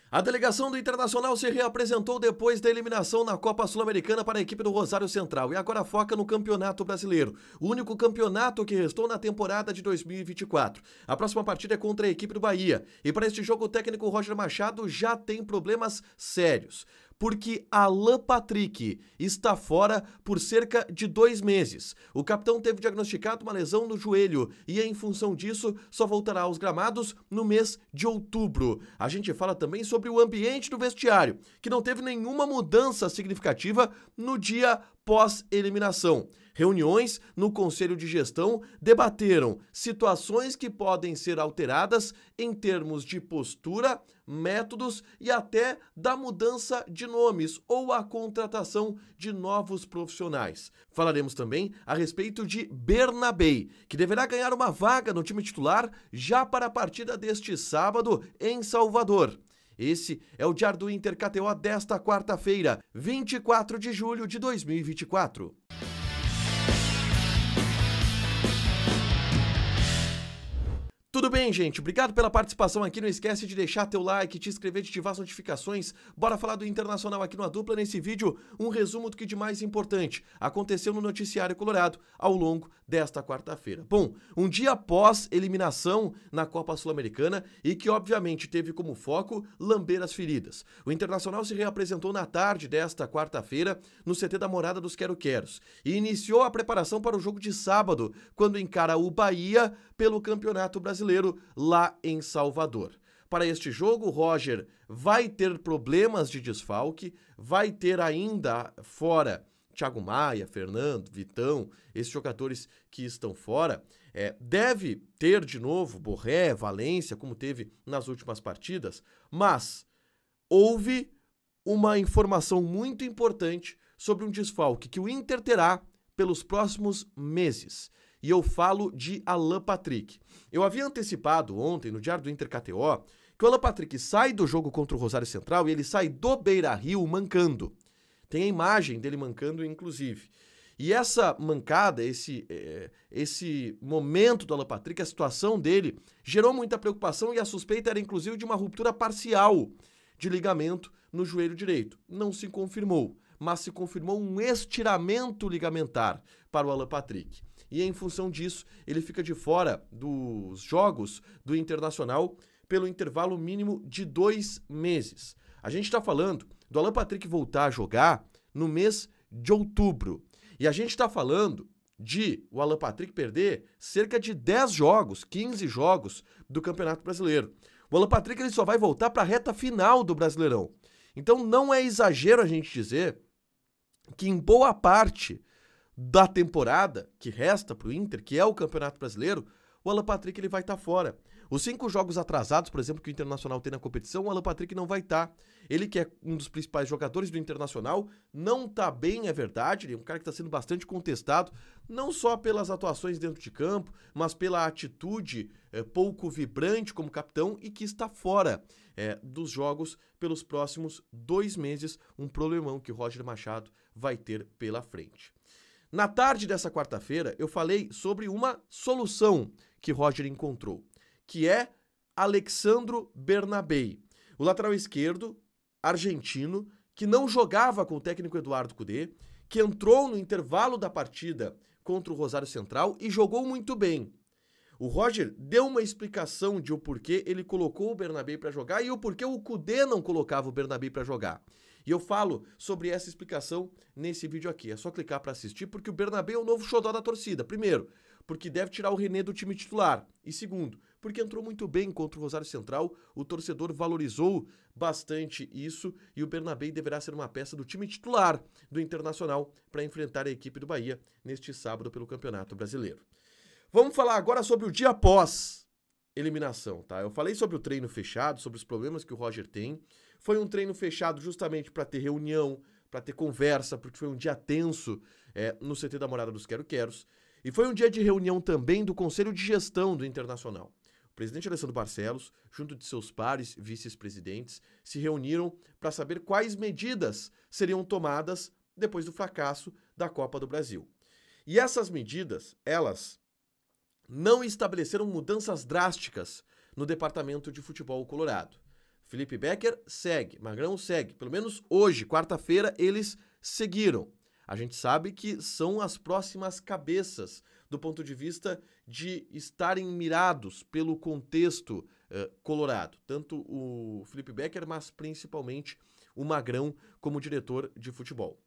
A delegação do Internacional se reapresentou depois da eliminação na Copa Sul-Americana para a equipe do Rosário Central e agora foca no Campeonato Brasileiro, o único campeonato que restou na temporada de 2024. A próxima partida é contra a equipe do Bahia e para este jogo o técnico Roger Machado já tem problemas sérios. Porque Alan Patrick está fora por cerca de 2 meses. O capitão teve diagnosticado uma lesão no joelho e, em função disso, só voltará aos gramados no mês de outubro. A gente fala também sobre o ambiente do vestiário, que não teve nenhuma mudança significativa no dia pós-eliminação. Reuniões no Conselho de Gestão debateram situações que podem ser alteradas em termos de postura, métodos e até da mudança de nomes ou a contratação de novos profissionais. Falaremos também a respeito de Bernabei, que deverá ganhar uma vaga no time titular já para a partida deste sábado em Salvador. Esse é o Diário do Inter KTO desta quarta-feira, 24 de julho de 2024. Tudo bem, gente? Obrigado pela participação aqui. Não esquece de deixar teu like, te inscrever, de ativar as notificações. Bora falar do Internacional aqui no A Dupla. Nesse vídeo, um resumo do que de mais importante aconteceu no noticiário colorado ao longo desta quarta-feira. Bom, um dia após eliminação na Copa Sul-Americana e que obviamente teve como foco lamber as feridas. O Internacional se reapresentou na tarde desta quarta-feira no CT da Morada dos Quero-Queros e iniciou a preparação para o jogo de sábado, quando encara o Bahia pelo Campeonato Brasileiro lá em Salvador. Para este jogo, o Roger vai ter problemas de desfalque, vai ter ainda fora Thiago Maia, Fernando, Vitão, esses jogadores que estão fora. Deve ter de novo Borré, Valência, como teve nas últimas partidas, mas houve uma informação muito importante sobre um desfalque que o Inter terá pelos próximos meses. E eu falo de Alan Patrick. Eu havia antecipado ontem, no Diário do Inter KTO, que o Alan Patrick sai do jogo contra o Rosário Central e ele sai do Beira-Rio mancando. Tem a imagem dele mancando, inclusive. E essa mancada, esse momento do Alan Patrick, a situação dele, gerou muita preocupação e a suspeita era, inclusive, de uma ruptura parcial de ligamento no joelho direito. Não se confirmou, mas se confirmou um estiramento ligamentar para o Alan Patrick. E em função disso, ele fica de fora dos jogos do Internacional pelo intervalo mínimo de 2 meses. A gente está falando do Alan Patrick voltar a jogar no mês de outubro. E a gente está falando de o Alan Patrick perder cerca de 10 jogos, 15 jogos do Campeonato Brasileiro. O Alan Patrick ele só vai voltar para a reta final do Brasileirão. Então não é exagero a gente dizer que em boa parte da temporada que resta para o Inter, que é o Campeonato Brasileiro, o Alan Patrick ele vai estar fora. Os 5 jogos atrasados, por exemplo, que o Internacional tem na competição, o Alan Patrick não vai estar. Ele que é um dos principais jogadores do Internacional, não está bem, é verdade, ele é um cara que está sendo bastante contestado, não só pelas atuações dentro de campo, mas pela atitude pouco vibrante como capitão e que está fora dos jogos pelos próximos 2 meses, um problemão que o Roger Machado vai ter pela frente. Na tarde dessa quarta-feira, eu falei sobre uma solução que Roger encontrou, que é Alexandro Bernabei, o lateral esquerdo argentino que não jogava com o técnico Eduardo Cudê, que entrou no intervalo da partida contra o Rosário Central e jogou muito bem. O Roger deu uma explicação de o porquê ele colocou o Bernabei para jogar e o porquê o Cudê não colocava o Bernabei para jogar. E eu falo sobre essa explicação nesse vídeo aqui. É só clicar para assistir, porque o Bernabei é o novo xodó da torcida. Primeiro, porque deve tirar o René do time titular. E segundo, porque entrou muito bem contra o Rosário Central, o torcedor valorizou bastante isso e o Bernabei deverá ser uma peça do time titular do Internacional para enfrentar a equipe do Bahia neste sábado pelo Campeonato Brasileiro. Vamos falar agora sobre o dia após eliminação, tá? Eu falei sobre o treino fechado, sobre os problemas que o Roger tem. Foi um treino fechado justamente para ter reunião, para ter conversa, porque foi um dia tenso no CT da Morada dos Quero-Queros. E foi um dia de reunião também do Conselho de Gestão do Internacional. O presidente Alessandro Barcelos, junto de seus pares vice-presidentes, se reuniram para saber quais medidas seriam tomadas depois do fracasso da Copa do Brasil. E essas medidas, elas não estabeleceram mudanças drásticas no departamento de futebol colorado. Felipe Becker segue, Magrão segue. Pelo menos hoje, quarta-feira, eles seguiram. A gente sabe que são as próximas cabeças do ponto de vista de estarem mirados pelo contexto colorado. Tanto o Felipe Becker, mas principalmente o Magrão como diretor de futebol.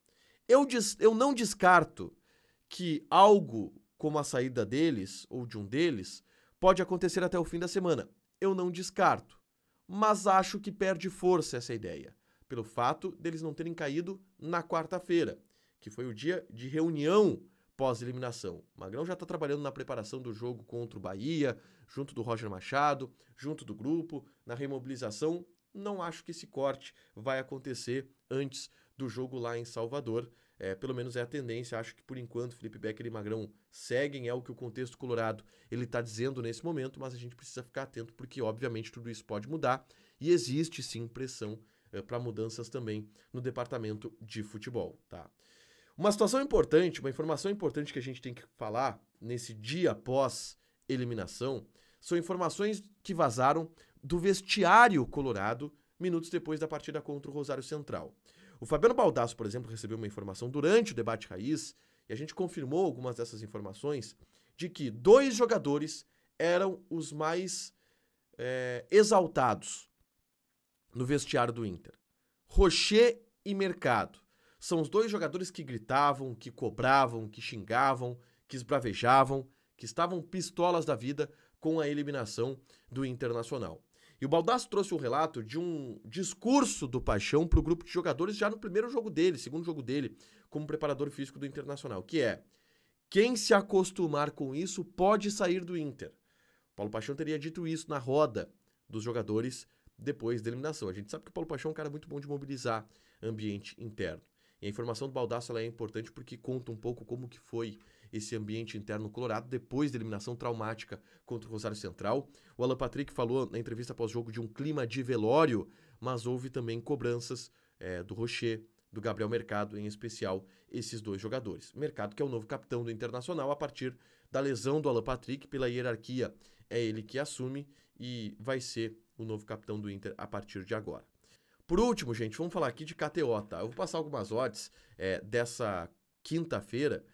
Eu não descarto que algo como a saída deles, ou de um deles, pode acontecer até o fim da semana. Eu não descarto, mas acho que perde força essa ideia, pelo fato deles não terem caído na quarta-feira, que foi o dia de reunião pós-eliminação. O Magrão já está trabalhando na preparação do jogo contra o Bahia, junto do Roger Machado, junto do grupo, na remobilização. Não acho que esse corte vai acontecer antes do jogo lá em Salvador. Pelo menos é a tendência. Acho que por enquanto Felipe Becker e Magrão seguem, é o que o contexto colorado ele está dizendo nesse momento, mas a gente precisa ficar atento porque obviamente tudo isso pode mudar e existe sim pressão para mudanças também no departamento de futebol, tá? Uma situação importante, uma informação importante que a gente tem que falar nesse dia após eliminação são informações que vazaram do vestiário colorado minutos depois da partida contra o Rosário Central. O Fabiano Baldasso, por exemplo, recebeu uma informação durante o debate raiz e a gente confirmou algumas dessas informações de que 2 jogadores eram os mais exaltados no vestiário do Inter. Rocher e Mercado. São os 2 jogadores que gritavam, que cobravam, que xingavam, que esbravejavam, que estavam pistolas da vida com a eliminação do Internacional. E o Baldasso trouxe um relato de um discurso do Paixão para o grupo de jogadores já no primeiro jogo dele, segundo jogo dele, como preparador físico do Internacional, que é: quem se acostumar com isso pode sair do Inter. Paulo Paixão teria dito isso na roda dos jogadores depois da eliminação. A gente sabe que o Paulo Paixão é um cara muito bom de mobilizar ambiente interno. E a informação do Baldasso ela é importante porque conta um pouco como que foi esse ambiente interno colorado depois da eliminação traumática contra o Rosário Central. O Alan Patrick falou na entrevista pós-jogo de um clima de velório, mas houve também cobranças do Rocher, do Gabriel Mercado, em especial esses 2 jogadores. Mercado que é o novo capitão do Internacional a partir da lesão do Alan Patrick, pela hierarquia é ele que assume e vai ser o novo capitão do Inter a partir de agora. Por último, gente, vamos falar aqui de KTO, tá? Eu vou passar algumas odds dessa quinta-feira.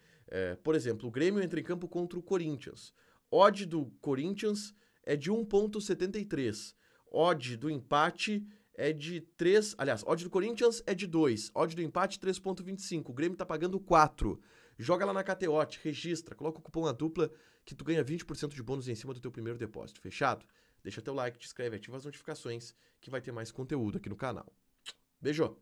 Por exemplo, o Grêmio entra em campo contra o Corinthians. Odd do Corinthians é de 1,73. Odd do empate é de 3. Aliás, odd do Corinthians é de 2. Odd do empate 3,25. O Grêmio tá pagando 4. Joga lá na KTO, registra, coloca o cupom A Dupla que tu ganha 20% de bônus em cima do teu primeiro depósito. Fechado? Deixa teu like, te inscreve, ativa as notificações que vai ter mais conteúdo aqui no canal. Beijo!